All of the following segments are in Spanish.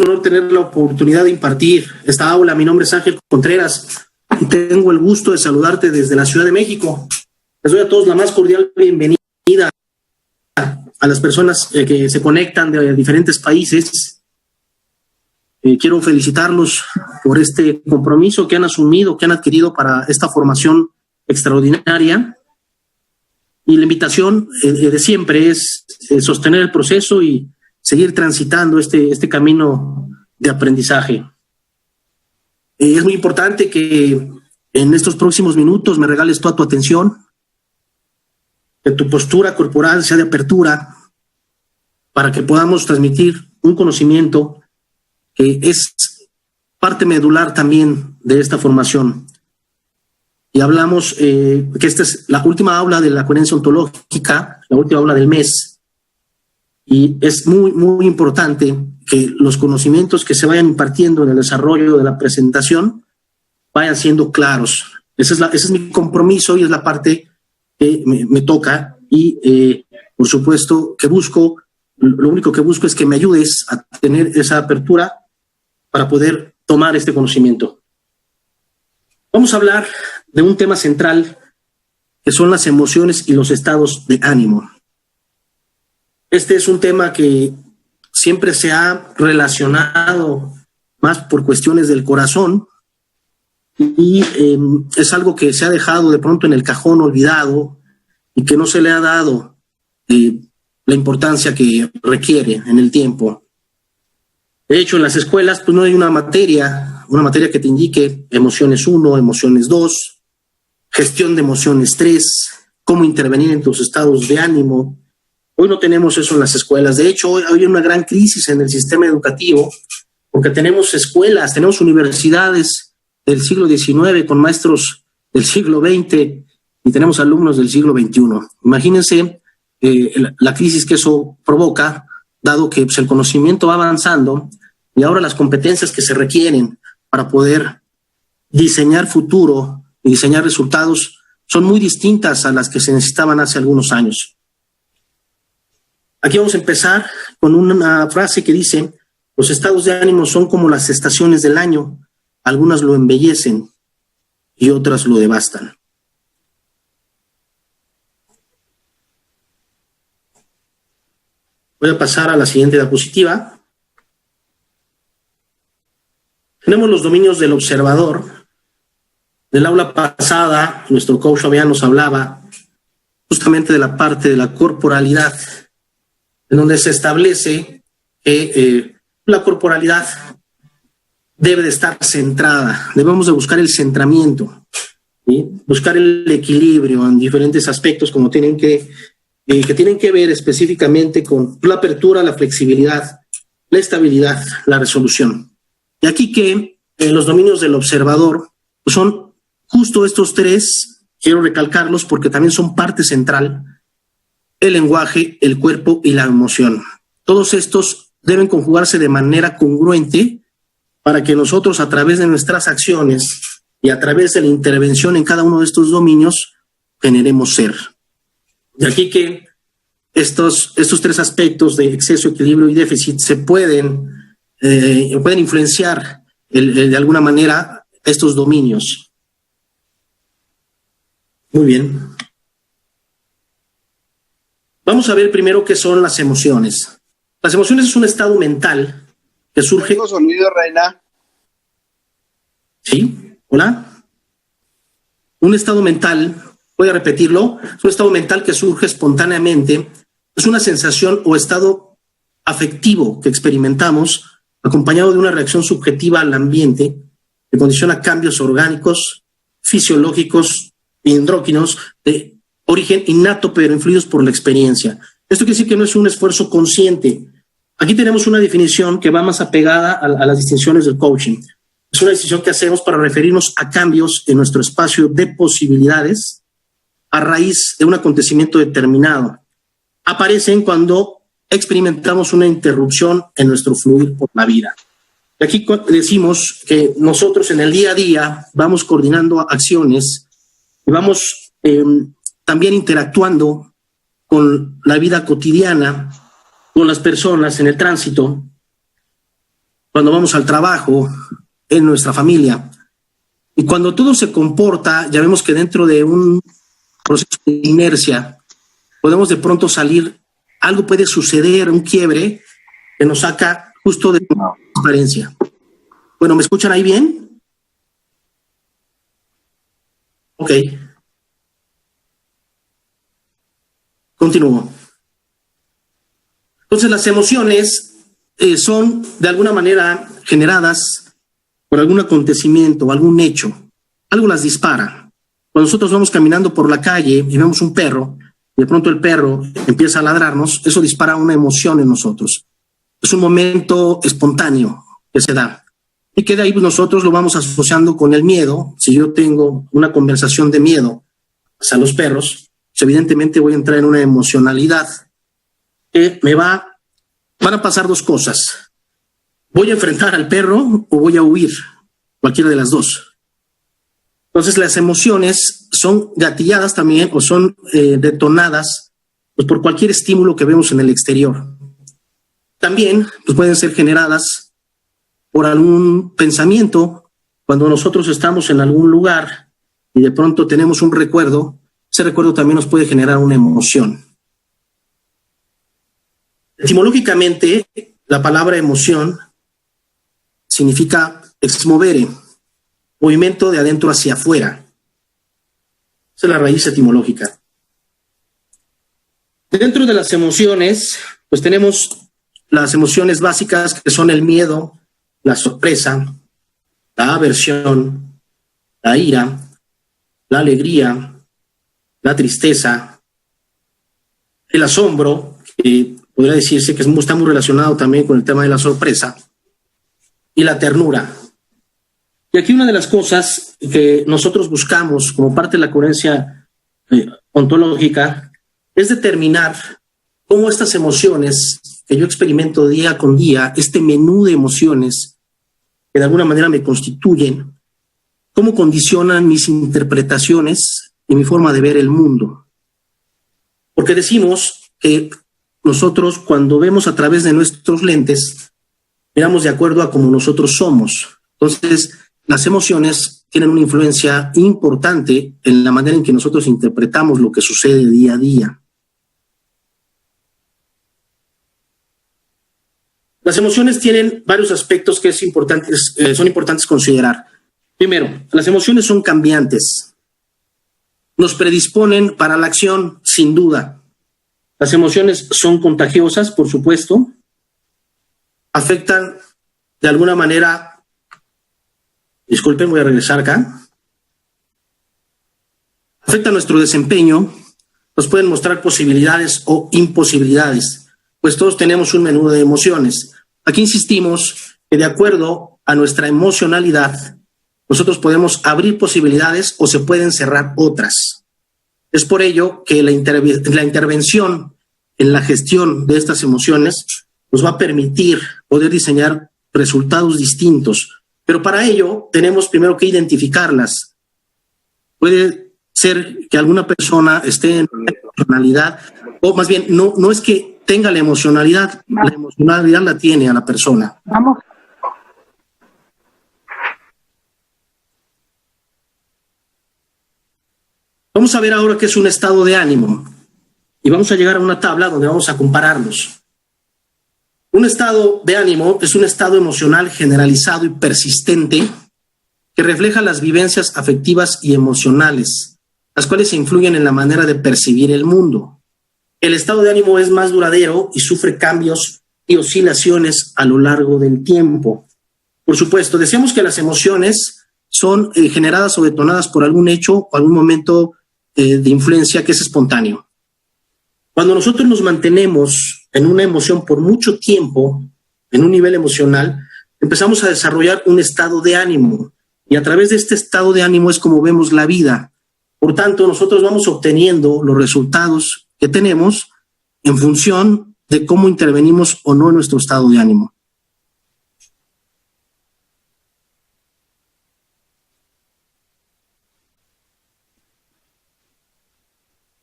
un honor tener la oportunidad de impartir esta aula. Mi nombre es Ángel Contreras y tengo el gusto de saludarte desde la Ciudad de México. Les doy a todos la más cordial bienvenida a las personas que se conectan de diferentes países. Quiero felicitarlos por este compromiso que han asumido, que han adquirido para esta formación extraordinaria. Y la invitación de siempre es sostener el proceso y seguir transitando este camino de aprendizaje. Es muy importante que en estos próximos minutos me regales toda tu atención, que tu postura corporal sea de apertura para que podamos transmitir un conocimiento que es parte medular también de esta formación. Y hablamos que esta es la última aula de la coherencia ontológica, la última aula del mes, y es muy, muy importante que los conocimientos que se vayan impartiendo en el desarrollo de la presentación vayan siendo claros. Ese es mi compromiso y es la parte que me toca y por supuesto que lo único que busco es que me ayudes a tener esa apertura para poder tomar este conocimiento. Vamos a hablar de un tema central que son las emociones y los estados de ánimo. Este es un tema que siempre se ha relacionado más por cuestiones del corazón y es algo que se ha dejado de pronto en el cajón olvidado y que no se le ha dado la importancia que requiere en el tiempo. De hecho, en las escuelas pues no hay una materia que te indique emociones 1, emociones 2, gestión de emociones 3, cómo intervenir en tus estados de ánimo. Hoy no tenemos eso en las escuelas. De hecho, hoy hay una gran crisis en el sistema educativo porque tenemos escuelas, tenemos universidades del siglo XIX con maestros del siglo XX y tenemos alumnos del siglo XXI. Imagínense la crisis que eso provoca, dado que pues, el conocimiento va avanzando y ahora las competencias que se requieren para poder diseñar futuro y diseñar resultados son muy distintas a las que se necesitaban hace algunos años. Aquí vamos a empezar con una frase que dice: los estados de ánimo son como las estaciones del año, algunas lo embellecen y otras lo devastan. Voy a pasar a la siguiente diapositiva. Tenemos los dominios del observador. Del aula pasada, nuestro coach Fabián nos hablaba justamente de la parte de la corporalidad, en donde se establece que la corporalidad debe de estar centrada. Debemos de buscar el centramiento, ¿sí? Buscar el equilibrio en diferentes aspectos como tienen que ver específicamente con la apertura, la flexibilidad, la estabilidad, la resolución. Y aquí que los dominios del observador pues son justo estos tres, quiero recalcarlos porque también son parte central: el lenguaje, el cuerpo y la emoción. Todos estos deben conjugarse de manera congruente para que nosotros, a través de nuestras acciones y a través de la intervención en cada uno de estos dominios, generemos ser. De aquí que estos tres aspectos de exceso, equilibrio y déficit se pueden influenciar de alguna manera estos dominios. Muy bien. Vamos a ver primero qué son las emociones. Las emociones es un estado mental que surge... Tengo sonido, Reina. ¿Sí? ¿Hola? Un estado mental, voy a repetirlo, es un estado mental que surge espontáneamente. Es una sensación o estado afectivo que experimentamos acompañado de una reacción subjetiva al ambiente que condiciona cambios orgánicos, fisiológicos y endócrinos de origen innato, pero influidos por la experiencia. Esto quiere decir que no es un esfuerzo consciente. Aquí tenemos una definición que va más apegada a las distinciones del coaching. Es una distinción que hacemos para referirnos a cambios en nuestro espacio de posibilidades a raíz de un acontecimiento determinado. Aparecen cuando experimentamos una interrupción en nuestro fluir por la vida. Y aquí decimos que nosotros en el día a día vamos coordinando acciones y vamos también interactuando con la vida cotidiana, con las personas en el tránsito. cuando vamos al trabajo, en nuestra familia. Y cuando todo se comporta, ya vemos que dentro de un proceso de inercia, podemos de pronto salir, algo puede suceder, un quiebre que nos saca justo de la transparencia. Bueno, ¿me escuchan ahí bien? Ok. Continúo. Entonces, las emociones son de alguna manera generadas por algún acontecimiento, algún hecho. Algo las dispara. Cuando nosotros vamos caminando por la calle y vemos un perro, y de pronto el perro empieza a ladrarnos, eso dispara una emoción en nosotros. Es un momento espontáneo que se da. Y que de ahí nosotros lo vamos asociando con el miedo. Si yo tengo una conversación de miedo hacia los perros, pues evidentemente voy a entrar en una emocionalidad que van a pasar dos cosas. ¿Voy a enfrentar al perro o voy a huir? Cualquiera de las dos. Entonces las emociones son gatilladas también o son detonadas pues, por cualquier estímulo que vemos en el exterior. También pues, pueden ser generadas por algún pensamiento. Cuando nosotros estamos en algún lugar y de pronto tenemos un recuerdo, ese recuerdo también nos puede generar una emoción. Etimológicamente, la palabra emoción significa ex movere, movimiento de adentro hacia afuera. Esa es la raíz etimológica. Dentro de las emociones, pues tenemos las emociones básicas que son el miedo, la sorpresa, la aversión, la ira, la alegría, la tristeza, el asombro, que podría decirse que está muy relacionado también con el tema de la sorpresa, y la ternura. Y aquí una de las cosas que nosotros buscamos como parte de la coherencia ontológica es determinar cómo estas emociones que yo experimento día con día, este menú de emociones que de alguna manera me constituyen, cómo condicionan mis interpretaciones y mi forma de ver el mundo. Porque decimos que nosotros cuando vemos a través de nuestros lentes, miramos de acuerdo a cómo nosotros somos. Entonces, las emociones tienen una influencia importante en la manera en que nosotros interpretamos lo que sucede día a día. Las emociones tienen varios aspectos que son importantes considerar. Primero, las emociones son cambiantes. Nos predisponen para la acción, sin duda. Las emociones son contagiosas, por supuesto. Afectan de alguna manera, disculpen, voy a regresar acá. Afectan nuestro desempeño, nos pueden mostrar posibilidades o imposibilidades, pues todos tenemos un menú de emociones. Aquí insistimos que de acuerdo a nuestra emocionalidad, nosotros podemos abrir posibilidades o se pueden cerrar otras. Es por ello que la intervención en la gestión de estas emociones nos va a permitir poder diseñar resultados distintos. Pero para ello tenemos primero que identificarlas. Puede ser que alguna persona esté en una emocionalidad, o más bien, no es que tenga la emocionalidad la tiene a la persona. Vamos. Vamos a ver ahora qué es un estado de ánimo. Y vamos a llegar a una tabla donde vamos a compararlos. Un estado de ánimo es un estado emocional generalizado y persistente que refleja las vivencias afectivas y emocionales, las cuales influyen en la manera de percibir el mundo. El estado de ánimo es más duradero y sufre cambios y oscilaciones a lo largo del tiempo. Por supuesto, decíamos que las emociones son generadas o detonadas por algún hecho o algún momento de influencia que es espontáneo. Cuando nosotros nos mantenemos en una emoción por mucho tiempo, en un nivel emocional, empezamos a desarrollar un estado de ánimo. Y a través de este estado de ánimo es como vemos la vida. Por tanto, nosotros vamos obteniendo los resultados que tenemos en función de cómo intervenimos o no en nuestro estado de ánimo.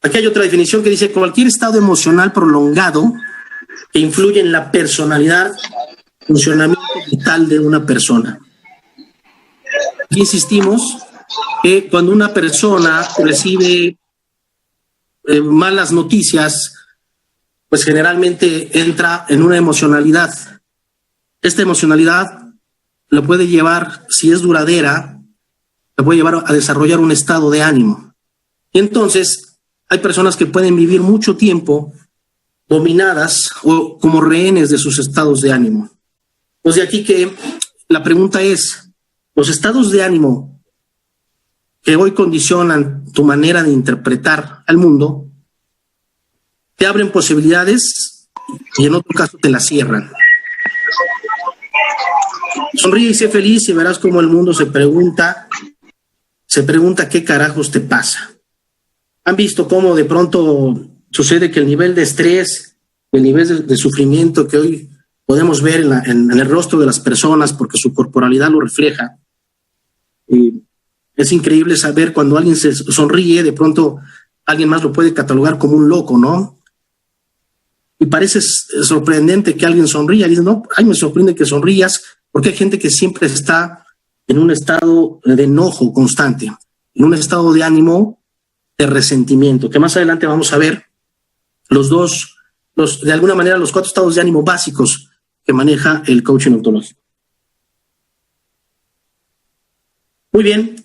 Aquí hay otra definición que dice cualquier estado emocional prolongado que influye en la personalidad funcionamiento vital de una persona. Aquí insistimos que cuando una persona recibe malas noticias, pues generalmente entra en una emocionalidad. Esta emocionalidad la puede llevar, si es duradera, la puede llevar a desarrollar un estado de ánimo. Y entonces hay personas que pueden vivir mucho tiempo dominadas o como rehenes de sus estados de ánimo. Pues de aquí que la pregunta es, los estados de ánimo que hoy condicionan tu manera de interpretar al mundo, te abren posibilidades y en otro caso te las cierran. Sonríe y sé feliz y verás cómo el mundo se pregunta qué carajos te pasa. ¿Han visto cómo de pronto sucede que el nivel de estrés, el nivel de sufrimiento que hoy podemos ver en el rostro de las personas porque su corporalidad lo refleja? Es increíble saber cuando alguien se sonríe, de pronto alguien más lo puede catalogar como un loco, ¿no? Y parece sorprendente que alguien sonría. Dice, no, ay, me sorprende que sonrías, porque hay gente que siempre está en un estado de enojo constante, en un estado de ánimo de resentimiento, que más adelante vamos a ver de alguna manera los 4 estados de ánimo básicos que maneja el coaching ontológico. Muy bien,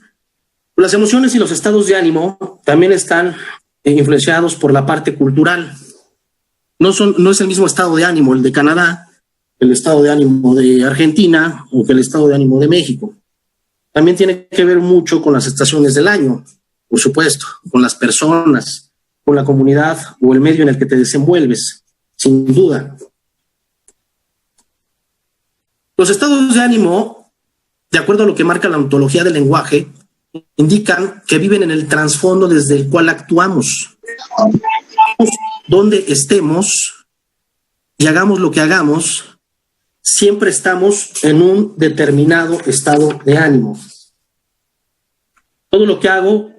las emociones y los estados de ánimo también están influenciados por la parte cultural. No es el mismo estado de ánimo el de Canadá, el estado de ánimo de Argentina o que el estado de ánimo de México. También tiene que ver mucho con las estaciones del año, por supuesto, con las personas, con la comunidad o el medio en el que te desenvuelves, sin duda. Los estados de ánimo, de acuerdo a lo que marca la ontología del lenguaje, indican que viven en el trasfondo desde el cual actuamos. Donde estemos y hagamos lo que hagamos, siempre estamos en un determinado estado de ánimo. Todo lo que hago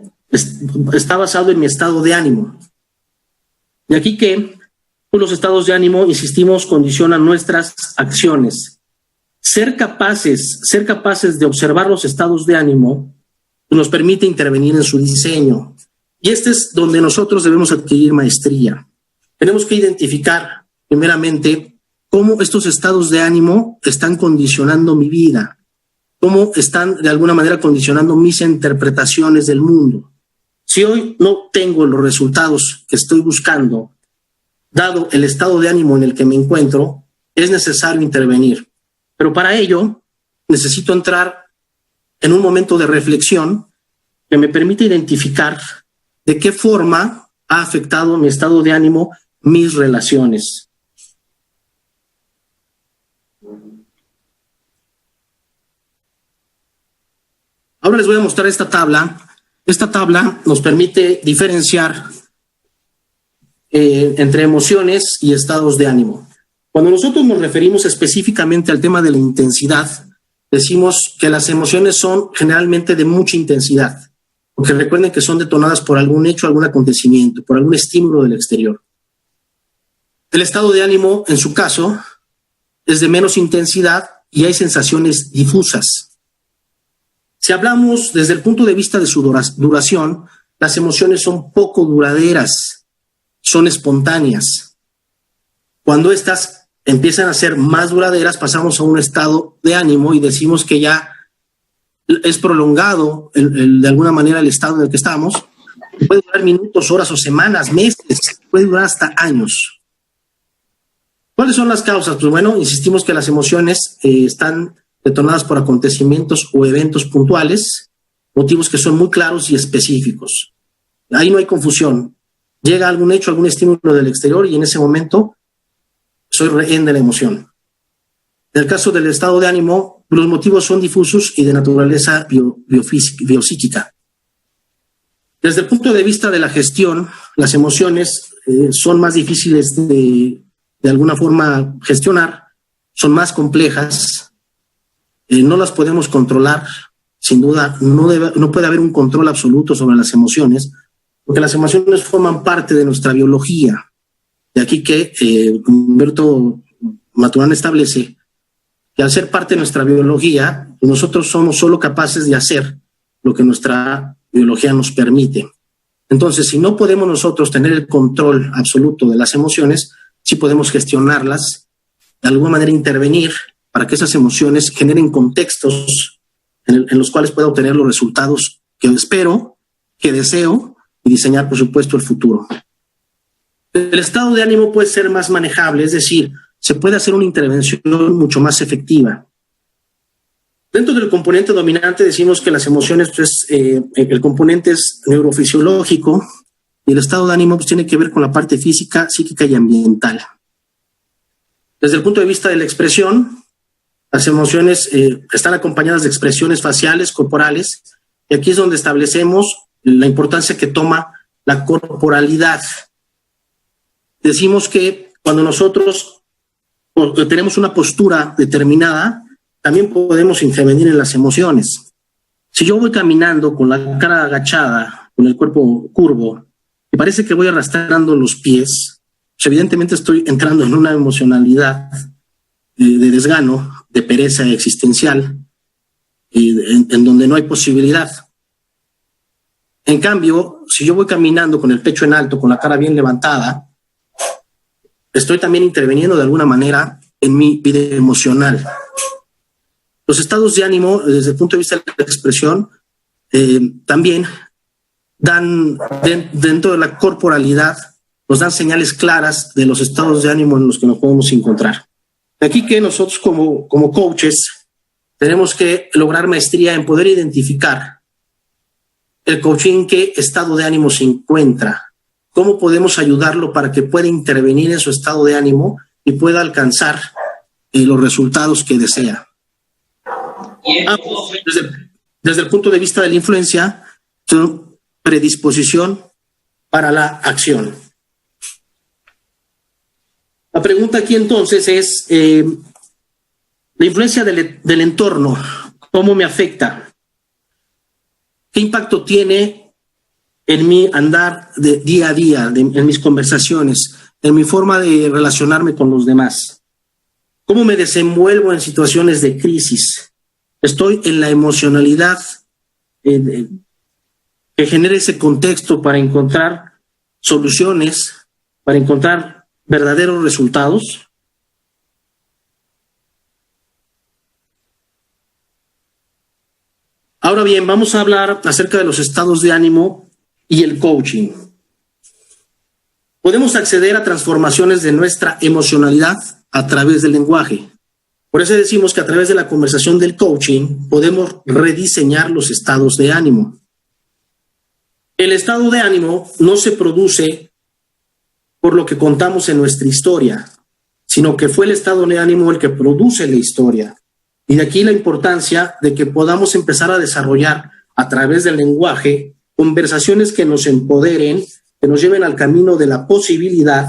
está basado en mi estado de ánimo. Y aquí que los estados de ánimo, insistimos, condicionan nuestras acciones. Ser capaces de observar los estados de ánimo nos permite intervenir en su diseño. Y este es donde nosotros debemos adquirir maestría. Tenemos que identificar, primeramente, cómo estos estados de ánimo están condicionando mi vida, cómo están de alguna manera condicionando mis interpretaciones del mundo. Si hoy no tengo los resultados que estoy buscando, dado el estado de ánimo en el que me encuentro, es necesario intervenir. Pero para ello, necesito entrar en un momento de reflexión que me permita identificar de qué forma ha afectado mi estado de ánimo, mis relaciones. Ahora les voy a mostrar esta tabla. Esta tabla nos permite diferenciar entre emociones y estados de ánimo. Cuando nosotros nos referimos específicamente al tema de la intensidad, decimos que las emociones son generalmente de mucha intensidad, porque recuerden que son detonadas por algún hecho, algún acontecimiento, por algún estímulo del exterior. El estado de ánimo, en su caso, es de menos intensidad y hay sensaciones difusas. Si hablamos desde el punto de vista de su duración, las emociones son poco duraderas, son espontáneas. Cuando estas empiezan a ser más duraderas, pasamos a un estado de ánimo y decimos que ya es prolongado de alguna manera el estado en el que estamos. Puede durar minutos, horas o semanas, meses, puede durar hasta años. ¿Cuáles son las causas? Pues bueno, insistimos que las emociones están detonadas por acontecimientos o eventos puntuales, motivos que son muy claros y específicos. Ahí no hay confusión. Llega algún hecho, algún estímulo del exterior y en ese momento soy rehén de la emoción. En el caso del estado de ánimo, los motivos son difusos y de naturaleza biopsíquica. Desde el punto de vista de la gestión, las emociones son más difíciles de alguna forma gestionar, son más complejas, no las podemos controlar, sin duda, no puede haber un control absoluto sobre las emociones, porque las emociones forman parte de nuestra biología. De aquí que Humberto Maturana establece que al ser parte de nuestra biología, nosotros somos solo capaces de hacer lo que nuestra biología nos permite. Entonces, si no podemos nosotros tener el control absoluto de las emociones, sí podemos gestionarlas, de alguna manera intervenir para que esas emociones generen contextos en los cuales pueda obtener los resultados que espero, que deseo, y diseñar, por supuesto, el futuro. El estado de ánimo puede ser más manejable, es decir, se puede hacer una intervención mucho más efectiva. Dentro del componente dominante decimos que las emociones, pues, el componente es neurofisiológico y el estado de ánimo pues, tiene que ver con la parte física, psíquica y ambiental. Desde el punto de vista de la expresión, las emociones están acompañadas de expresiones faciales, corporales, y aquí es donde establecemos la importancia que toma la corporalidad. Decimos que cuando nosotros tenemos una postura determinada, también podemos intervenir en las emociones. Si yo voy caminando con la cara agachada, con el cuerpo curvo, y parece que voy arrastrando los pies, pues evidentemente estoy entrando en una emocionalidad de desgano, de pereza existencial, en donde no hay posibilidad. En cambio, si yo voy caminando con el pecho en alto, con la cara bien levantada, estoy también interviniendo de alguna manera en mi vida emocional. Los estados de ánimo, desde el punto de vista de la expresión, también dan, dentro de la corporalidad, nos dan señales claras de los estados de ánimo en los que nos podemos encontrar. Aquí que nosotros como coaches tenemos que lograr maestría en poder identificar el coach en qué estado de ánimo se encuentra, cómo podemos ayudarlo para que pueda intervenir en su estado de ánimo y pueda alcanzar los resultados que desea. Desde el punto de vista de la influencia, predisposición para la acción. La pregunta aquí entonces es, la influencia del entorno, ¿cómo me afecta? ¿Qué impacto tiene en mi andar de día a día, en mis conversaciones, en mi forma de relacionarme con los demás? ¿Cómo me desenvuelvo en situaciones de crisis? Estoy en la emocionalidad que genere ese contexto para encontrar soluciones, para encontrar verdaderos resultados. Ahora bien, vamos a hablar acerca de los estados de ánimo y el coaching. Podemos acceder a transformaciones de nuestra emocionalidad a través del lenguaje. Por eso decimos que a través de la conversación del coaching podemos rediseñar los estados de ánimo. El estado de ánimo no se produce por lo que contamos en nuestra historia, sino que fue el estado de ánimo el que produce la historia. Y de aquí la importancia de que podamos empezar a desarrollar a través del lenguaje conversaciones que nos empoderen, que nos lleven al camino de la posibilidad,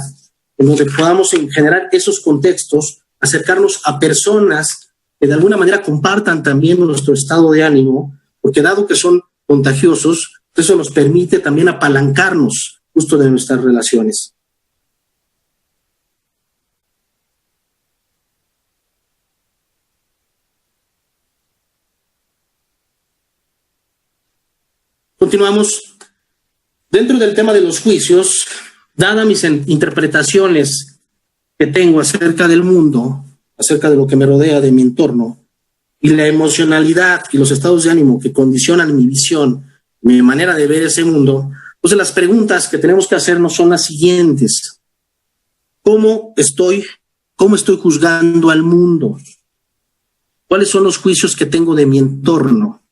en donde podamos generar esos contextos, acercarnos a personas que de alguna manera compartan también nuestro estado de ánimo, porque dado que son contagiosos, eso nos permite también apalancarnos justo de nuestras relaciones. Continuamos. Dentro del tema de los juicios, dadas mis interpretaciones que tengo acerca del mundo, acerca de lo que me rodea, de mi entorno, y la emocionalidad y los estados de ánimo que condicionan mi visión, mi manera de ver ese mundo, pues las preguntas que tenemos que hacernos son las siguientes. ¿Cómo estoy juzgando al mundo? ¿Cuáles son los juicios que tengo de mi entorno?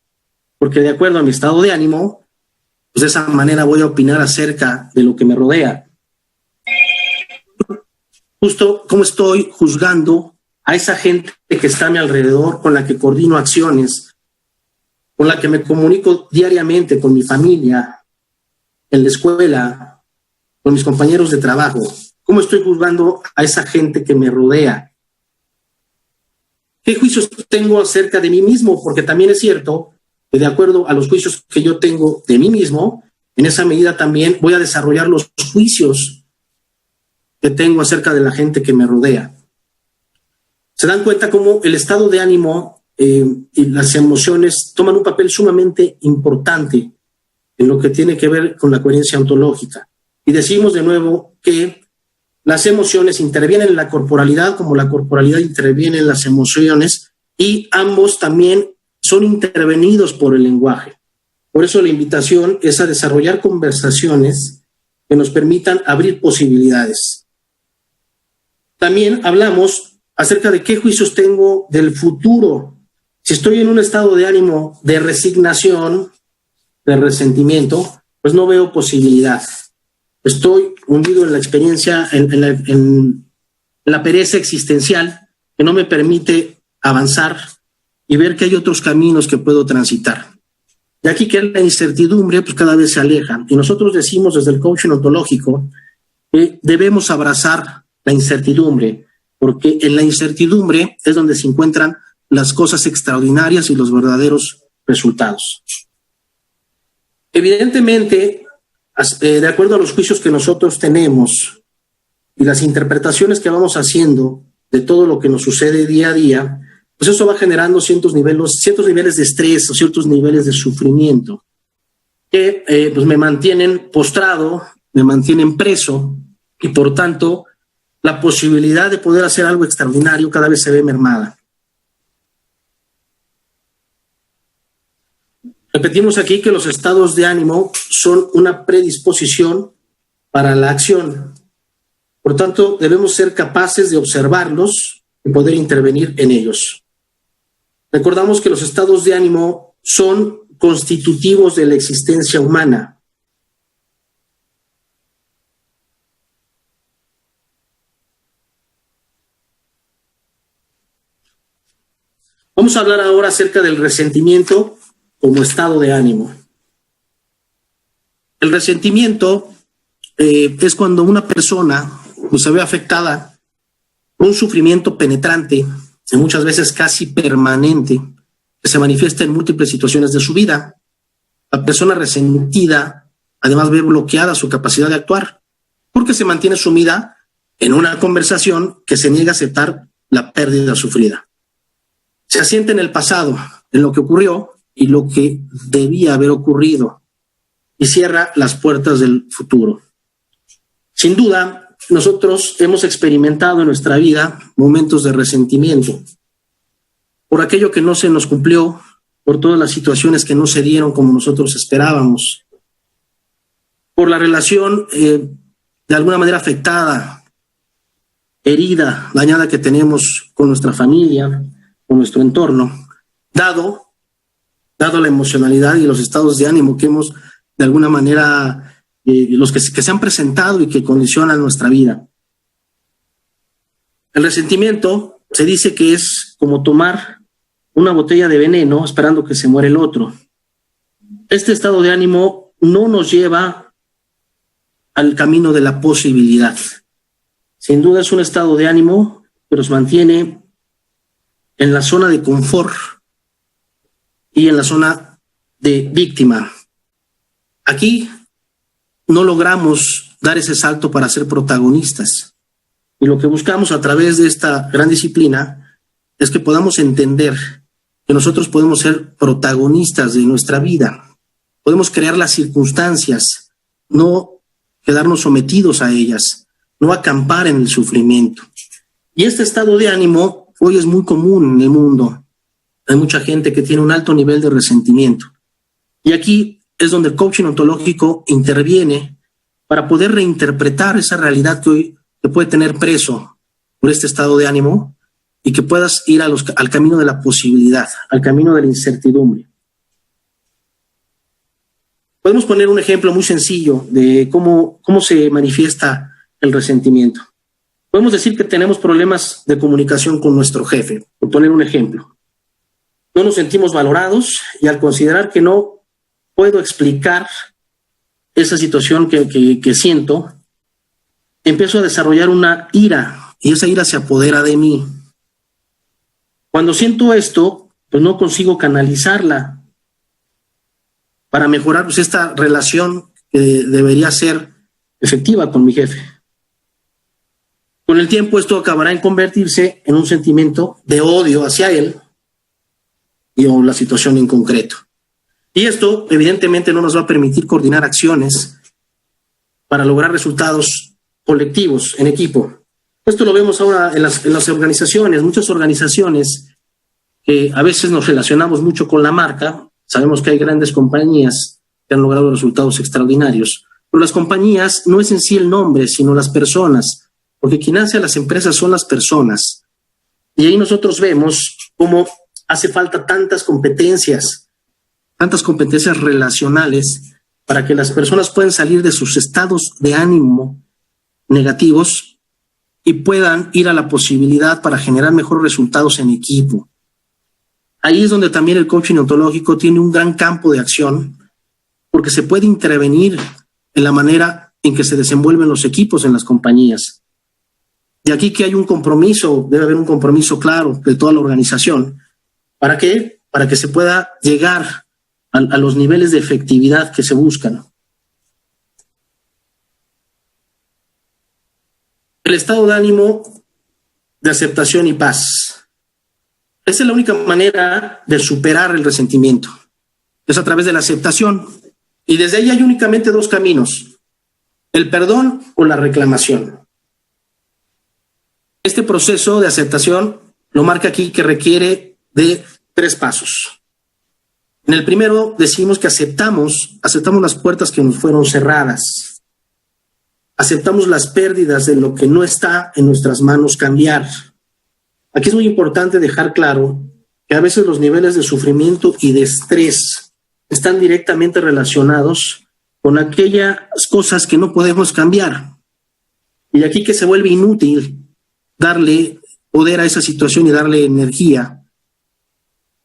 Porque de acuerdo a mi estado de ánimo, pues de esa manera voy a opinar acerca de lo que me rodea. Justo cómo estoy juzgando a esa gente que está a mi alrededor, con la que coordino acciones, con la que me comunico diariamente, con mi familia, en la escuela, con mis compañeros de trabajo. ¿Cómo estoy juzgando a esa gente que me rodea? ¿Qué juicios tengo acerca de mí mismo? Porque también es cierto que de acuerdo a los juicios que yo tengo de mí mismo, en esa medida también voy a desarrollar los juicios que tengo acerca de la gente que me rodea. se dan cuenta cómo el estado de ánimo y las emociones toman un papel sumamente importante en lo que tiene que ver con la coherencia ontológica. Y decimos de nuevo que las emociones intervienen en la corporalidad como la corporalidad interviene en las emociones, y ambos también son intervenidos por el lenguaje. Por eso la invitación es a desarrollar conversaciones que nos permitan abrir posibilidades. También hablamos acerca de qué juicios tengo del futuro. Si estoy en un estado de ánimo de resignación, de resentimiento, pues no veo posibilidad. Estoy hundido en la experiencia, en la pereza existencial que no me permite avanzar y ver que hay otros caminos que puedo transitar. De aquí que la incertidumbre pues cada vez se aleja. Y nosotros decimos desde el coaching ontológico que debemos abrazar la incertidumbre, porque en la incertidumbre es donde se encuentran las cosas extraordinarias y los verdaderos resultados. Evidentemente, de acuerdo a los juicios que nosotros tenemos y las interpretaciones que vamos haciendo de todo lo que nos sucede día a día, pues eso va generando ciertos niveles de estrés o ciertos niveles de sufrimiento que pues me mantienen postrado, me mantienen preso, y por tanto la posibilidad de poder hacer algo extraordinario cada vez se ve mermada. Repetimos aquí que los estados de ánimo son una predisposición para la acción. Por tanto, debemos ser capaces de observarlos y poder intervenir en ellos. Recordamos que los estados de ánimo son constitutivos de la existencia humana. Vamos a hablar ahora acerca del resentimiento como estado de ánimo. El resentimiento es cuando una persona pues, se ve afectada por un sufrimiento penetrante, y muchas veces casi permanente, que se manifiesta en múltiples situaciones de su vida. La persona resentida además ve bloqueada su capacidad de actuar, porque se mantiene sumida en una conversación que se niega a aceptar la pérdida sufrida. Se asienta en el pasado, en lo que ocurrió y lo que debía haber ocurrido, y cierra las puertas del futuro. Sin duda, nosotros hemos experimentado en nuestra vida momentos de resentimiento por aquello que no se nos cumplió, por todas las situaciones que no se dieron como nosotros esperábamos, por la relación de alguna manera afectada, herida, dañada que tenemos con nuestra familia, con nuestro entorno, dado la emocionalidad y los estados de ánimo que hemos de alguna manera los que se han presentado y que condicionan nuestra vida. El resentimiento se dice que es como tomar una botella de veneno esperando que se muera el otro. Este estado de ánimo no nos lleva al camino de la posibilidad. Sin duda es un estado de ánimo que nos mantiene en la zona de confort y en la zona de víctima. Aquí no logramos dar ese salto para ser protagonistas. Y lo que buscamos a través de esta gran disciplina es que podamos entender que nosotros podemos ser protagonistas de nuestra vida. Podemos crear las circunstancias, no quedarnos sometidos a ellas, no acampar en el sufrimiento. Y este estado de ánimo hoy es muy común en el mundo. Hay mucha gente que tiene un alto nivel de resentimiento. Y aquí es donde el coaching ontológico interviene para poder reinterpretar esa realidad que hoy te puede tener preso por este estado de ánimo y que puedas ir al camino de la posibilidad, al camino de la incertidumbre. Podemos poner un ejemplo muy sencillo de cómo se manifiesta el resentimiento. Podemos decir que tenemos problemas de comunicación con nuestro jefe, por poner un ejemplo. No nos sentimos valorados y al considerar que no puedo explicar esa situación que siento, empiezo a desarrollar una ira y esa ira se apodera de mí. Cuando siento esto, pues no consigo canalizarla para mejorar pues, esta relación que debería ser efectiva con mi jefe. Con el tiempo esto acabará en convertirse en un sentimiento de odio hacia él y o la situación en concreto. Y esto evidentemente no nos va a permitir coordinar acciones para lograr resultados colectivos, en equipo. Esto lo vemos ahora en las organizaciones, muchas organizaciones que a veces nos relacionamos mucho con la marca. Sabemos que hay grandes compañías que han logrado resultados extraordinarios, pero las compañías no es en sí el nombre, sino las personas, porque quien hace a las empresas son las personas. Y ahí nosotros vemos cómo hace falta tantas competencias relacionales para que las personas puedan salir de sus estados de ánimo negativos y puedan ir a la posibilidad para generar mejores resultados en equipo. Ahí es donde también el coaching ontológico tiene un gran campo de acción, porque se puede intervenir en la manera en que se desenvuelven los equipos en las compañías. De aquí que hay un compromiso, debe haber un compromiso claro de toda la organización. ¿Para qué? Para que se pueda llegar a los niveles de efectividad que se buscan. El estado de ánimo de aceptación y paz. Esa es la única manera de superar el resentimiento. Es a través de la aceptación. Y desde ahí hay únicamente dos caminos: el perdón o la reclamación. Este proceso de aceptación lo marca aquí que requiere de 3 pasos. En el primero decimos que aceptamos las puertas que nos fueron cerradas. Aceptamos las pérdidas de lo que no está en nuestras manos cambiar. Aquí es muy importante dejar claro que a veces los niveles de sufrimiento y de estrés están directamente relacionados con aquellas cosas que no podemos cambiar. Y aquí que se vuelve inútil darle poder a esa situación y darle energía.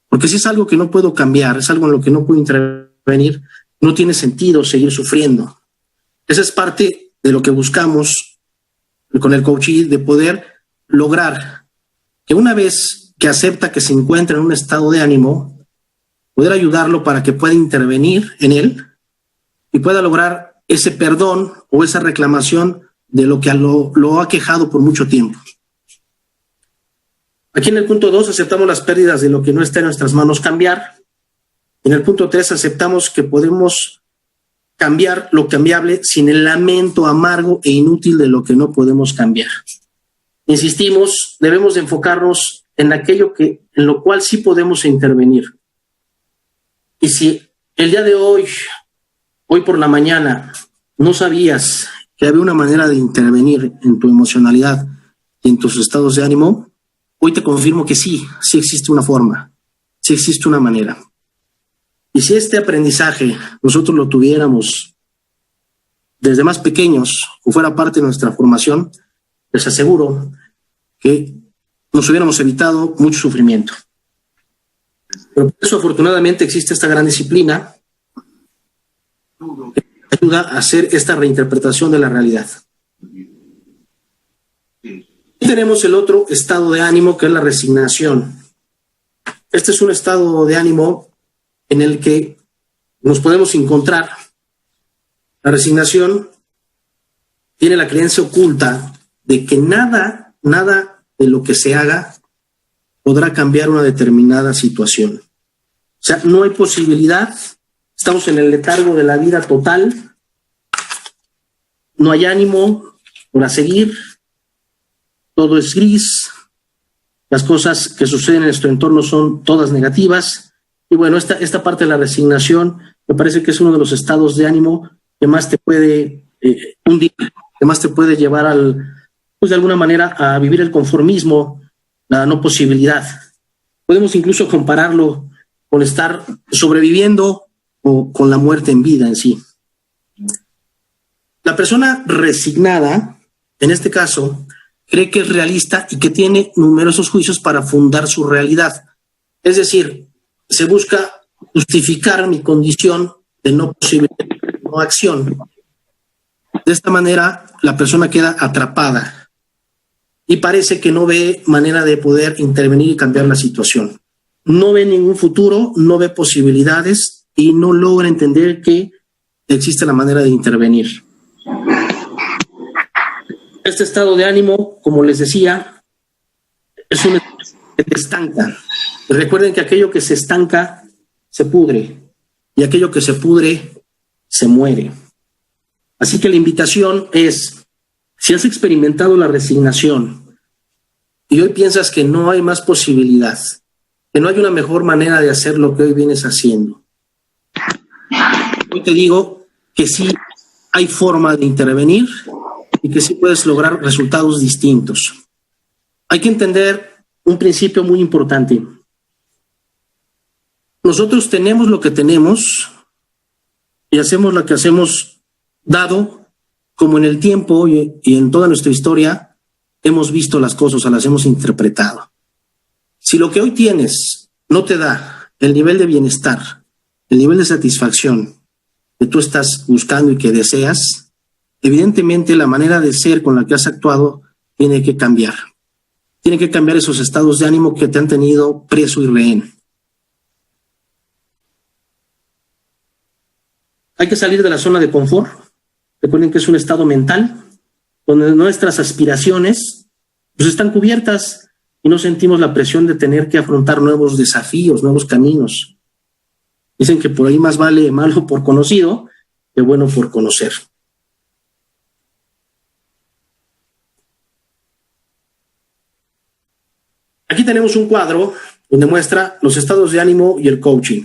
Porque si es algo que no puedo cambiar, es algo en lo que no puedo intervenir, no tiene sentido seguir sufriendo. Esa es parte de lo que buscamos con el coaching, de poder lograr que una vez que acepta que se encuentra en un estado de ánimo, poder ayudarlo para que pueda intervenir en él y pueda lograr ese perdón o esa reclamación de lo que lo ha quejado por mucho tiempo. Aquí en el punto 2 aceptamos las pérdidas de lo que no está en nuestras manos cambiar. En el punto 3 aceptamos que podemos cambiar lo cambiable sin el lamento amargo e inútil de lo que no podemos cambiar. Insistimos, debemos de enfocarnos en aquello en lo cual sí podemos intervenir. Y si el día de hoy por la mañana, no sabías que había una manera de intervenir en tu emocionalidad y en tus estados de ánimo, hoy te confirmo que sí existe una forma, sí existe una manera. Y si este aprendizaje nosotros lo tuviéramos desde más pequeños o fuera parte de nuestra formación, les aseguro que nos hubiéramos evitado mucho sufrimiento. Pero por eso afortunadamente existe esta gran disciplina que ayuda a hacer esta reinterpretación de la realidad. Y tenemos el otro estado de ánimo, que es la resignación. Este es un estado de ánimo en el que nos podemos encontrar. La resignación tiene la creencia oculta de que nada de lo que se haga podrá cambiar una determinada situación. O sea, no hay posibilidad, estamos en el letargo de la vida total, no hay ánimo para seguir, todo es gris, las cosas que suceden en nuestro entorno son todas negativas. Y bueno, esta parte de la resignación me parece que es uno de los estados de ánimo que más te puede hundir, que más te puede llevar de alguna manera a vivir el conformismo, la no posibilidad. Podemos incluso compararlo con estar sobreviviendo o con la muerte en vida en sí. La persona resignada, en este caso, cree que es realista y que tiene numerosos juicios para fundar su realidad. Es decir, se busca justificar mi condición de no posibilidad, no acción. De esta manera, la persona queda atrapada y parece que no ve manera de poder intervenir y cambiar la situación. No ve ningún futuro, no ve posibilidades y no logra entender que existe la manera de intervenir. Este estado de ánimo, como les decía, es un que te estanca. Recuerden que aquello que se estanca se pudre y aquello que se pudre se muere. Así que la invitación es, si has experimentado la resignación y hoy piensas que no hay más posibilidad, que no hay una mejor manera de hacer lo que hoy vienes haciendo, hoy te digo que sí hay forma de intervenir y que sí puedes lograr resultados distintos. Hay que entender un principio muy importante. Nosotros tenemos lo que tenemos y hacemos lo que hacemos dado como en el tiempo y en toda nuestra historia hemos visto las cosas o las hemos interpretado. Si lo que hoy tienes no te da el nivel de bienestar, el nivel de satisfacción que tú estás buscando y que deseas, evidentemente la manera de ser con la que has actuado tiene que cambiar. Tiene que cambiar esos estados de ánimo que te han tenido preso y rehén. Hay que salir de la zona de confort. Recuerden que es un estado mental donde nuestras aspiraciones pues están cubiertas y no sentimos la presión de tener que afrontar nuevos desafíos, nuevos caminos. Dicen que por ahí más vale malo por conocido que bueno por conocer. Aquí tenemos un cuadro donde muestra los estados de ánimo y el coaching.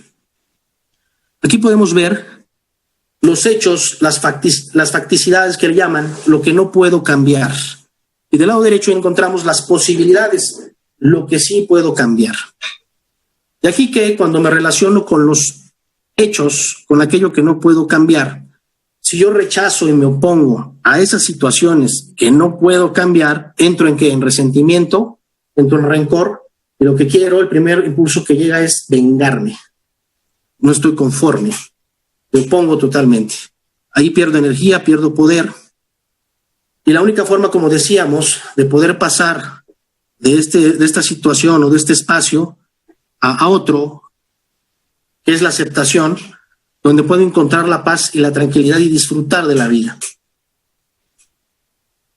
Aquí podemos ver los hechos, las facticidades que le llaman, lo que no puedo cambiar. Y del lado derecho encontramos las posibilidades, lo que sí puedo cambiar. De aquí que cuando me relaciono con los hechos, con aquello que no puedo cambiar, si yo rechazo y me opongo a esas situaciones que no puedo cambiar, entro en ¿qué? En resentimiento, entro en rencor, y lo que quiero, el primer impulso que llega es vengarme. No estoy conforme. Me opongo totalmente. Ahí pierdo energía, pierdo poder. Y la única forma, como decíamos, de poder pasar de esta situación o de este espacio a otro, que es la aceptación, donde puedo encontrar la paz y la tranquilidad y disfrutar de la vida.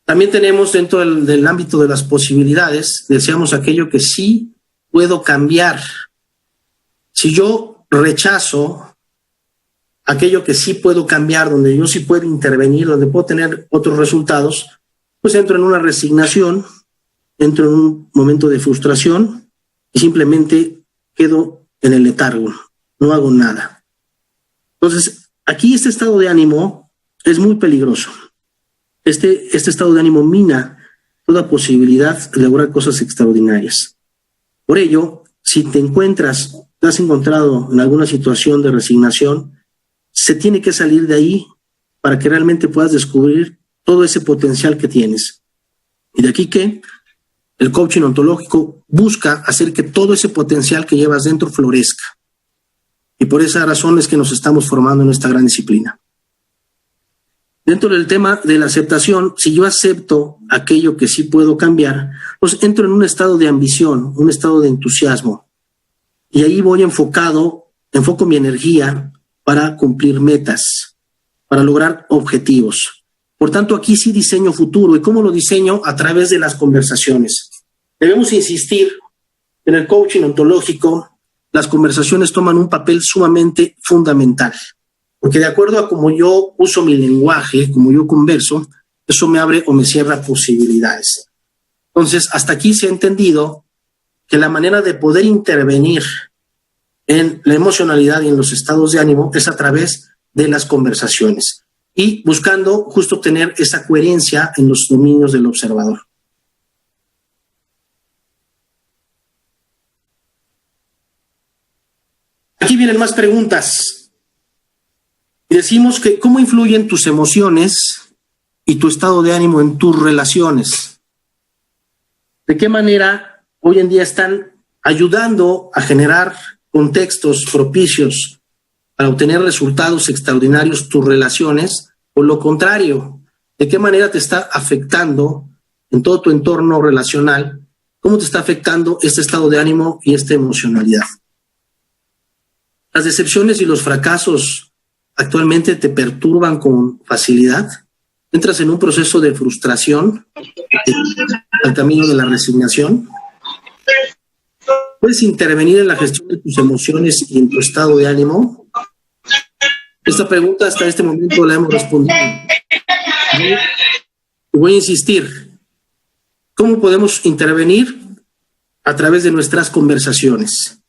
También tenemos dentro del ámbito de las posibilidades, deseamos aquello que sí puedo cambiar. Si yo rechazo aquello que sí puedo cambiar, donde yo sí puedo intervenir, donde puedo tener otros resultados, pues entro en una resignación, entro en un momento de frustración y simplemente quedo en el letargo, no hago nada. Entonces, aquí este estado de ánimo es muy peligroso. Este estado de ánimo mina toda posibilidad de lograr cosas extraordinarias. Por ello, si te has encontrado en alguna situación de resignación, se tiene que salir de ahí para que realmente puedas descubrir todo ese potencial que tienes. Y de aquí que el coaching ontológico busca hacer que todo ese potencial que llevas dentro florezca. Y por esa razón es que nos estamos formando en esta gran disciplina. Dentro del tema de la aceptación, si yo acepto aquello que sí puedo cambiar, pues entro en un estado de ambición, un estado de entusiasmo. Y ahí voy enfoco mi energía para cumplir metas, para lograr objetivos. Por tanto, aquí sí diseño futuro. ¿Y cómo lo diseño? A través de las conversaciones. Debemos insistir en el coaching ontológico, las conversaciones toman un papel sumamente fundamental, porque de acuerdo a cómo yo uso mi lenguaje, como yo converso, eso me abre o me cierra posibilidades. Entonces, hasta aquí se ha entendido que la manera de poder intervenir en la emocionalidad y en los estados de ánimo es a través de las conversaciones y buscando justo tener esa coherencia en los dominios del observador. Aquí vienen más preguntas. Y decimos que ¿cómo influyen tus emociones y tu estado de ánimo en tus relaciones? ¿De qué manera hoy en día están ayudando a generar contextos propicios para obtener resultados extraordinarios tus relaciones? O lo contrario, ¿de qué manera te está afectando en todo tu entorno relacional? ¿Cómo te está afectando este estado de ánimo y esta emocionalidad? ¿Las decepciones y los fracasos actualmente te perturban con facilidad? entras en un proceso de frustración al camino de la resignación. ¿Puedes intervenir en la gestión de tus emociones y en tu estado de ánimo? Esta pregunta hasta este momento la hemos respondido. Voy a insistir. ¿Cómo podemos intervenir? A través de nuestras conversaciones.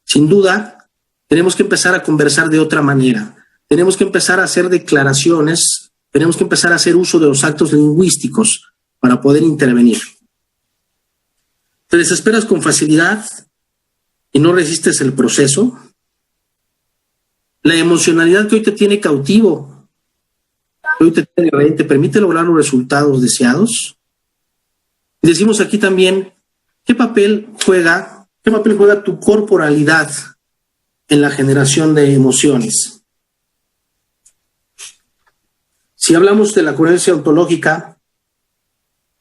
Sin duda, tenemos que empezar a conversar de otra manera. Tenemos que empezar a hacer declaraciones, tenemos que empezar a hacer uso de los actos lingüísticos para poder intervenir. ¿Te desesperas con facilidad y no resistes el proceso? La emocionalidad que hoy te tiene cautivo, que hoy te tiene rehén, ¿te permite lograr los resultados deseados? Y decimos aquí también, ¿qué papel juega tu corporalidad en la generación de emociones? Si hablamos de la coherencia ontológica,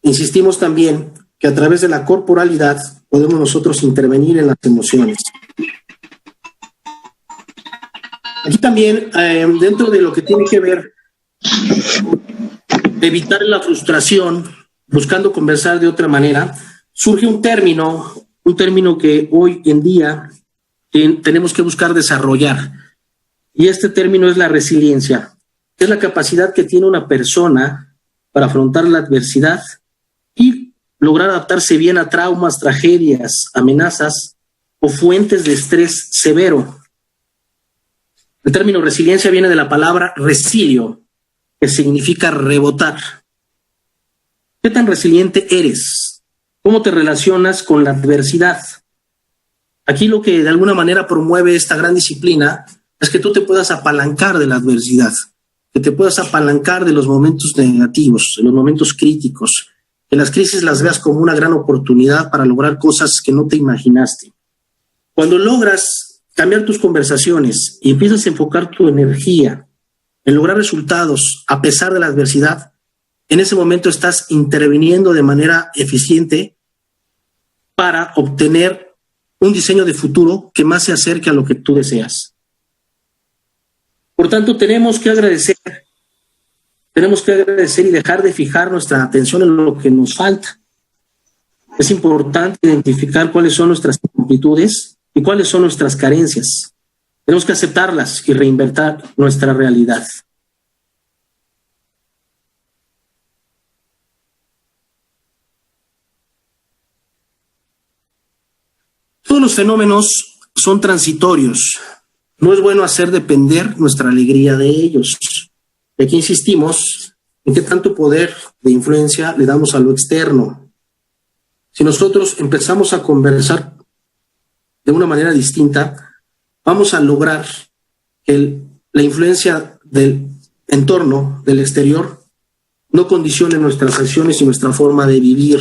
insistimos también que a través de la corporalidad podemos nosotros intervenir en las emociones. Aquí también, dentro de lo que tiene que ver evitar la frustración, buscando conversar de otra manera, surge un término que hoy en día tenemos que buscar desarrollar. Y este término es la resiliencia. Es la capacidad que tiene una persona para afrontar la adversidad y lograr adaptarse bien a traumas, tragedias, amenazas o fuentes de estrés severo. El término resiliencia viene de la palabra resilio, que significa rebotar. ¿Qué tan resiliente eres? ¿Cómo te relacionas con la adversidad? Aquí lo que de alguna manera promueve esta gran disciplina es que tú te puedas apalancar de la adversidad, que te puedas apalancar de los momentos negativos, de los momentos críticos, que las crisis las veas como una gran oportunidad para lograr cosas que no te imaginaste. Cuando logras cambiar tus conversaciones y empiezas a enfocar tu energía en lograr resultados a pesar de la adversidad, en ese momento estás interviniendo de manera eficiente para obtener un diseño de futuro que más se acerque a lo que tú deseas. Por tanto, tenemos que agradecer y dejar de fijar nuestra atención en lo que nos falta. Es importante identificar cuáles son nuestras incompletudes y cuáles son nuestras carencias. Tenemos que aceptarlas y reinventar nuestra realidad. Todos los fenómenos son transitorios. No es bueno hacer depender nuestra alegría de ellos. Y aquí insistimos en qué tanto poder de influencia le damos a lo externo. Si nosotros empezamos a conversar de una manera distinta, vamos a lograr que la influencia del entorno, del exterior, no condicione nuestras acciones y nuestra forma de vivir.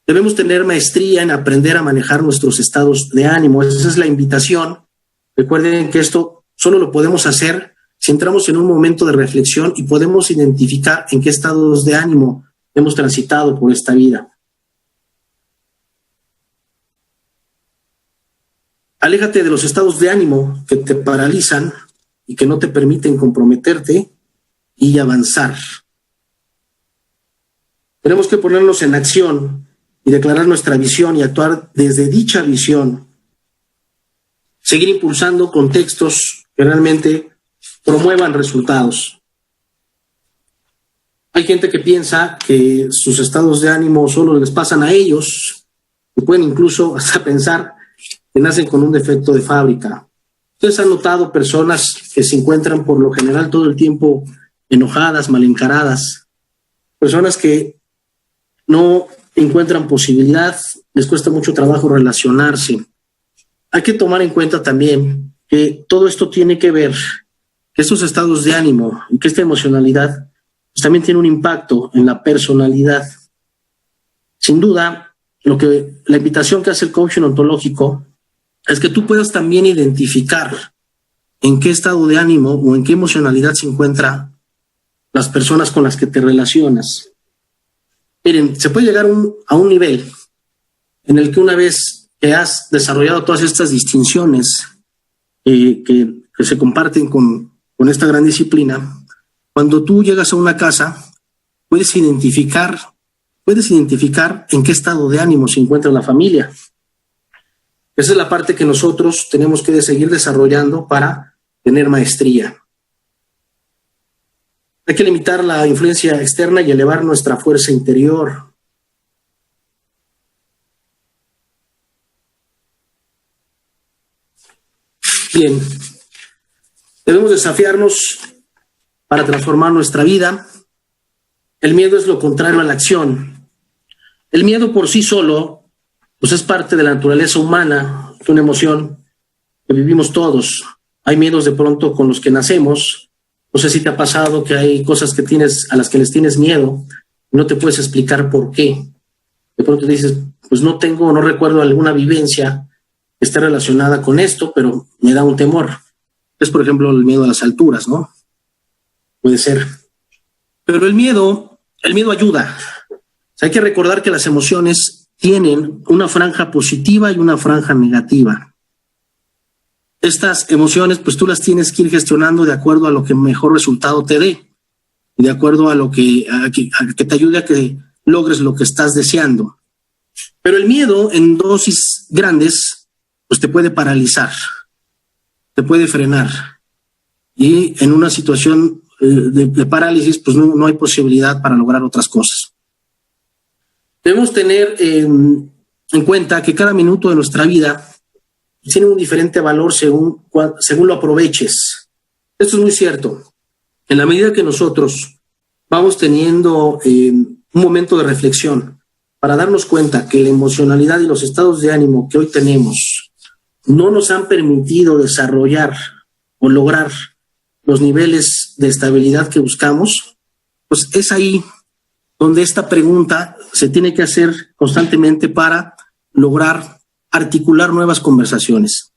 Debemos tener maestría en aprender a manejar nuestros estados de ánimo. Esa es la invitación. Recuerden que esto solo lo podemos hacer si entramos en un momento de reflexión y podemos identificar en qué estados de ánimo hemos transitado por esta vida. Aléjate de los estados de ánimo que te paralizan y que no te permiten comprometerte y avanzar. Tenemos que ponernos en acción y declarar nuestra visión y actuar desde dicha visión. Seguir impulsando contextos que realmente promuevan resultados. Hay gente que piensa que sus estados de ánimo solo les pasan a ellos y pueden incluso hasta pensar que nacen con un defecto de fábrica. Ustedes han notado personas que se encuentran por lo general todo el tiempo enojadas, mal encaradas, personas que no encuentran posibilidad, les cuesta mucho trabajo relacionarse. Hay que tomar en cuenta también que todo esto tiene que ver, que estos estados de ánimo y que esta emocionalidad pues también tiene un impacto en la personalidad. Sin duda, la invitación que hace el coaching ontológico es que tú puedas también identificar en qué estado de ánimo o en qué emocionalidad se encuentran las personas con las que te relacionas. Miren, se puede llegar a un nivel en el que una vez que has desarrollado todas estas distinciones que se comparten con esta gran disciplina, Cuando tú llegas a una casa, puedes identificar en qué estado de ánimo se encuentra la familia. Esa es la parte que nosotros tenemos que seguir desarrollando para tener maestría. Hay que limitar la influencia externa y elevar nuestra fuerza interior. Bien, debemos desafiarnos para transformar nuestra vida. El miedo es lo contrario a la acción. El miedo por sí solo, pues es parte de la naturaleza humana, es una emoción que vivimos todos. Hay miedos de pronto con los que nacemos. No sé si te ha pasado que hay cosas que a las que les tienes miedo y no te puedes explicar por qué. De pronto dices, pues no recuerdo alguna vivencia que esté relacionada con esto, pero me da un temor. Es, por ejemplo, el miedo a las alturas, ¿no? Puede ser. Pero el miedo ayuda. O sea, hay que recordar que las emociones tienen una franja positiva y una franja negativa. Estas emociones, pues tú las tienes que ir gestionando de acuerdo a lo que mejor resultado te dé y de acuerdo a lo que te ayude a que logres lo que estás deseando. Pero el miedo en dosis grandes, pues te puede paralizar, te puede frenar. Y en una situación de parálisis, pues no hay posibilidad para lograr otras cosas. Debemos tener en cuenta que cada minuto de nuestra vida tiene un diferente valor según lo aproveches. Esto es muy cierto. En la medida que nosotros vamos teniendo un momento de reflexión para darnos cuenta que la emocionalidad y los estados de ánimo que hoy tenemos no nos han permitido desarrollar o lograr los niveles de estabilidad que buscamos, pues es ahí donde esta pregunta se tiene que hacer constantemente para lograr articular nuevas conversaciones.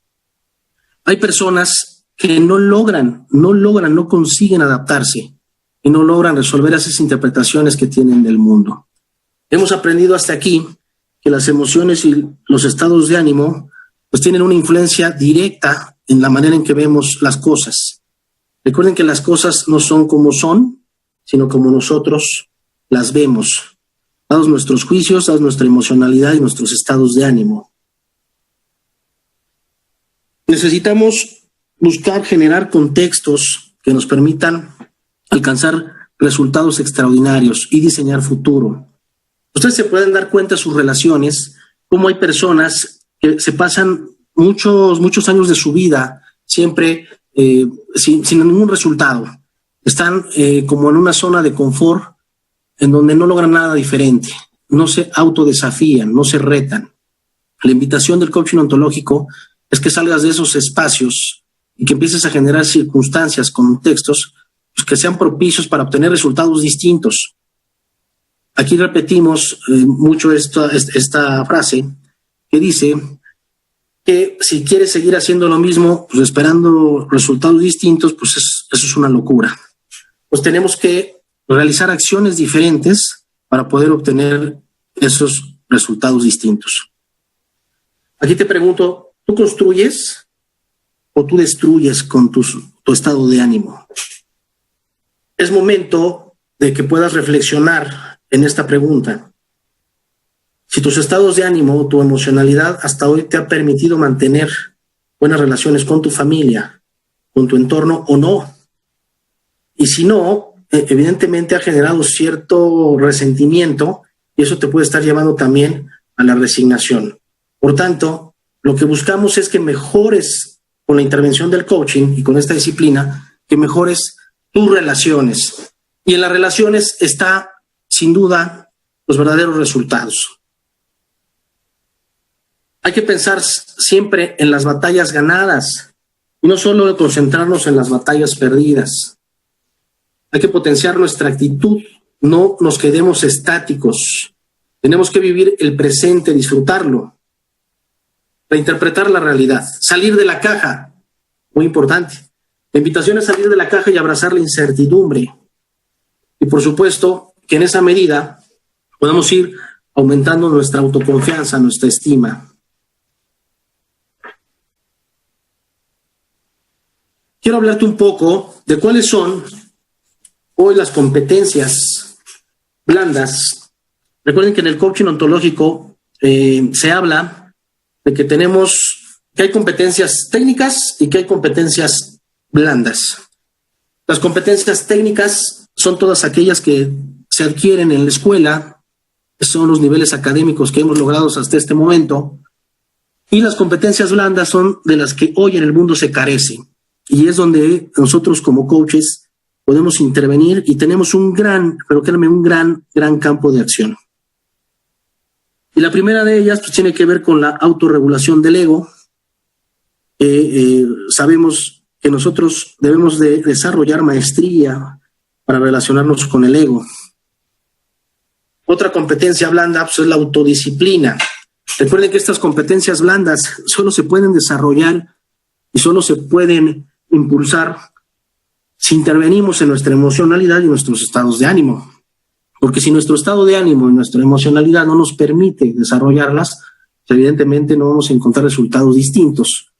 Hay personas que no consiguen adaptarse y no logran resolver esas interpretaciones que tienen del mundo. Hemos aprendido hasta aquí que las emociones y los estados de ánimo pues tienen una influencia directa en la manera en que vemos las cosas. Recuerden que las cosas no son como son, sino como nosotros las vemos, dados nuestros juicios, dados nuestra emocionalidad y nuestros estados de ánimo. Necesitamos buscar generar contextos que nos permitan alcanzar resultados extraordinarios y diseñar futuro. Ustedes se pueden dar cuenta de sus relaciones, cómo hay personas que se pasan muchos años de su vida siempre sin ningún resultado. Están como en una zona de confort en donde no logran nada diferente, no se autodesafían, no se retan. La invitación del coaching ontológico es que salgas de esos espacios y que empieces a generar circunstancias, contextos pues, que sean propicios para obtener resultados distintos. Aquí repetimos mucho esta frase que dice que si quieres seguir haciendo lo mismo, pues esperando resultados distintos, pues eso es una locura. Pues tenemos que realizar acciones diferentes para poder obtener esos resultados distintos. Aquí te pregunto, ¿tú construyes o tú destruyes con tu estado de ánimo? Es momento de que puedas reflexionar en esta pregunta. Si tus estados de ánimo, tu emocionalidad hasta hoy te ha permitido mantener buenas relaciones con tu familia, con tu entorno o no. Y si no, evidentemente ha generado cierto resentimiento y eso te puede estar llevando también a la resignación. Por tanto, lo que buscamos es que mejores con la intervención del coaching y con esta disciplina, que mejores tus relaciones. Y en las relaciones está, sin duda, los verdaderos resultados. Hay que pensar siempre en las batallas ganadas y no solo concentrarnos en las batallas perdidas. Hay que potenciar nuestra actitud, no nos quedemos estáticos. Tenemos que vivir el presente, disfrutarlo, reinterpretar la realidad, salir de la caja, muy importante. La invitación es salir de la caja y abrazar la incertidumbre. Y por supuesto que en esa medida podemos ir aumentando nuestra autoconfianza, nuestra estima. Quiero hablarte un poco de cuáles son Hoy las competencias blandas. Recuerden que en el coaching ontológico se habla de que hay competencias técnicas y que hay competencias blandas. Las competencias técnicas son todas aquellas que se adquieren en la escuela, son los niveles académicos que hemos logrado hasta este momento, y las competencias blandas son de las que hoy en el mundo se carece, y es donde nosotros como coaches podemos intervenir y tenemos un gran campo de acción. Y la primera de ellas pues, tiene que ver con la autorregulación del ego. Sabemos que nosotros debemos de desarrollar maestría para relacionarnos con el ego. Otra competencia blanda pues, es la autodisciplina. Recuerden que estas competencias blandas solo se pueden desarrollar y solo se pueden impulsar si intervenimos en nuestra emocionalidad y nuestros estados de ánimo. Porque si nuestro estado de ánimo y nuestra emocionalidad no nos permite desarrollarlas, pues evidentemente no vamos a encontrar resultados distintos.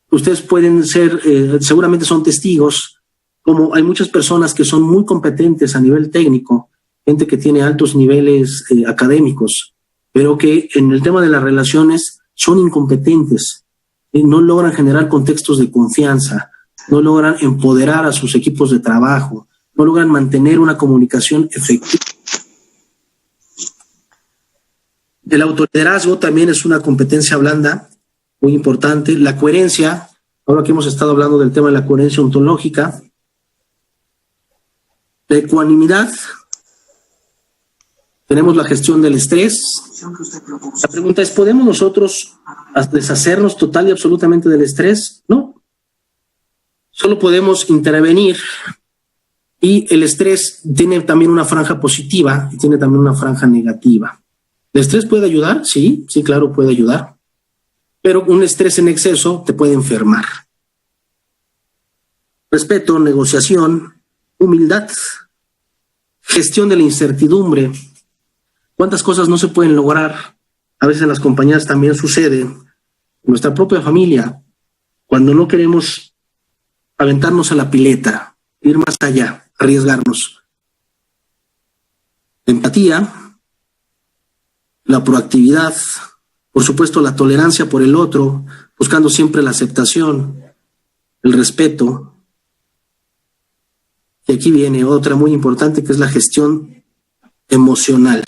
Ustedes pueden ser, seguramente son testigos, como hay muchas personas que son muy competentes a nivel técnico, gente que tiene altos niveles académicos, pero que en el tema de las relaciones son incompetentes, no logran generar contextos de confianza, no logran empoderar a sus equipos de trabajo, no logran mantener una comunicación efectiva. El autoliderazgo también es una competencia blanda, muy importante. La coherencia, ahora que hemos estado hablando del tema de la coherencia ontológica. La ecuanimidad. Tenemos la gestión del estrés. La pregunta es, ¿podemos nosotros deshacernos total y absolutamente del estrés? No. Solo podemos intervenir. Y el estrés tiene también una franja positiva y tiene también una franja negativa. ¿El estrés puede ayudar? Sí, claro, puede ayudar. Pero un estrés en exceso te puede enfermar. Respeto, negociación, humildad, gestión de la incertidumbre. ¿Cuántas cosas no se pueden lograr? A veces en las compañías también sucede. En nuestra propia familia, cuando no queremos aventarnos a la pileta, ir más allá, arriesgarnos. Empatía, la proactividad, por supuesto la tolerancia por el otro, buscando siempre la aceptación, el respeto. Y aquí viene otra muy importante que es la gestión emocional.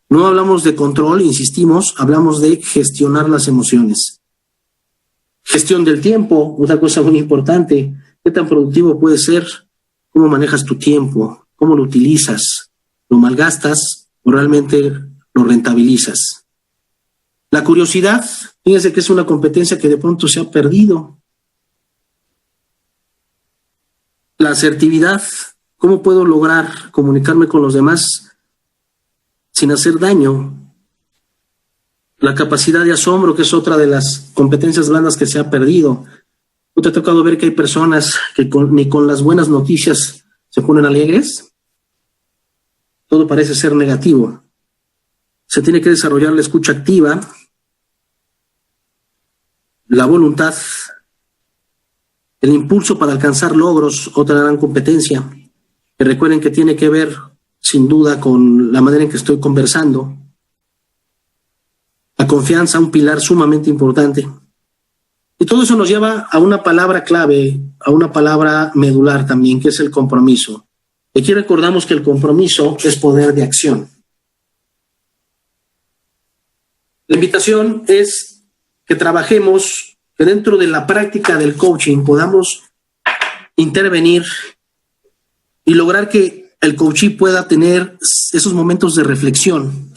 No hablamos de control, insistimos, hablamos de gestionar las emociones. Gestión del tiempo, otra cosa muy importante. ¿Qué tan productivo puedes ser? ¿Cómo manejas tu tiempo? ¿Cómo lo utilizas? ¿Lo malgastas o realmente lo rentabilizas? La curiosidad, fíjense que es una competencia que de pronto se ha perdido. La asertividad, ¿cómo puedo lograr comunicarme con los demás sin hacer daño? La capacidad de asombro, que es otra de las competencias blandas que se ha perdido. ¿No te ha tocado ver que hay personas que ni con las buenas noticias se ponen alegres? Todo parece ser negativo. Se tiene que desarrollar la escucha activa, la voluntad, el impulso para alcanzar logros, otra gran competencia, que recuerden que tiene que ver sin duda con la manera en que estoy conversando. La confianza, un pilar sumamente importante. Y todo eso nos lleva a una palabra clave, a una palabra medular también, que es el compromiso. Y aquí recordamos que el compromiso es poder de acción. La invitación es que trabajemos, que dentro de la práctica del coaching podamos intervenir y lograr que el coachee pueda tener esos momentos de reflexión,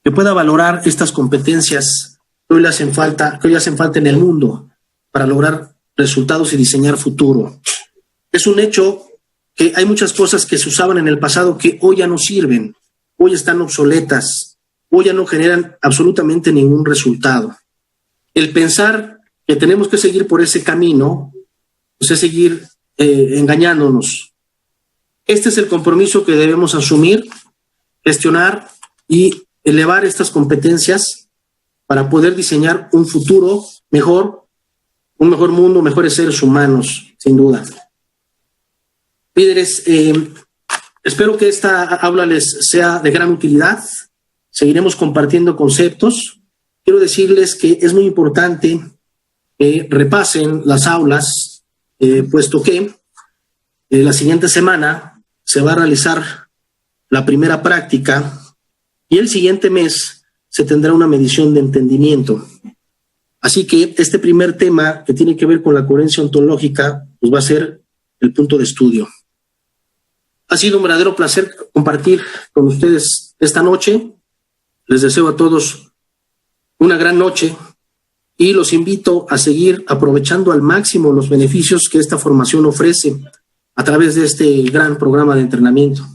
que pueda valorar estas competencias que hoy hacen falta en el mundo para lograr resultados y diseñar futuro. Es un hecho que hay muchas cosas que se usaban en el pasado que hoy ya no sirven, hoy están obsoletas, hoy ya no generan absolutamente ningún resultado. El pensar que tenemos que seguir por ese camino, pues es seguir engañándonos. Este es el compromiso que debemos asumir, gestionar y elevar estas competencias para poder diseñar un futuro mejor, un mejor mundo, mejores seres humanos, sin duda. Líderes, espero que esta aula les sea de gran utilidad. Seguiremos compartiendo conceptos. Quiero decirles que es muy importante que repasen las aulas, puesto que la siguiente semana se va a realizar la primera práctica y el siguiente mes se tendrá una medición de entendimiento. Así que este primer tema que tiene que ver con la coherencia ontológica pues va a ser el punto de estudio. Ha sido un verdadero placer compartir con ustedes esta noche. Les deseo a todos una gran noche y los invito a seguir aprovechando al máximo los beneficios que esta formación ofrece a través de este gran programa de entrenamiento.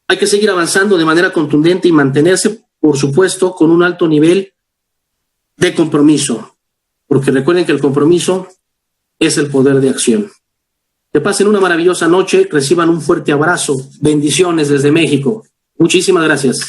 Hay que seguir avanzando de manera contundente y mantenerse, por supuesto, con un alto nivel de compromiso, porque recuerden que el compromiso es el poder de acción. Que pasen una maravillosa noche, reciban un fuerte abrazo, bendiciones desde México. Muchísimas gracias.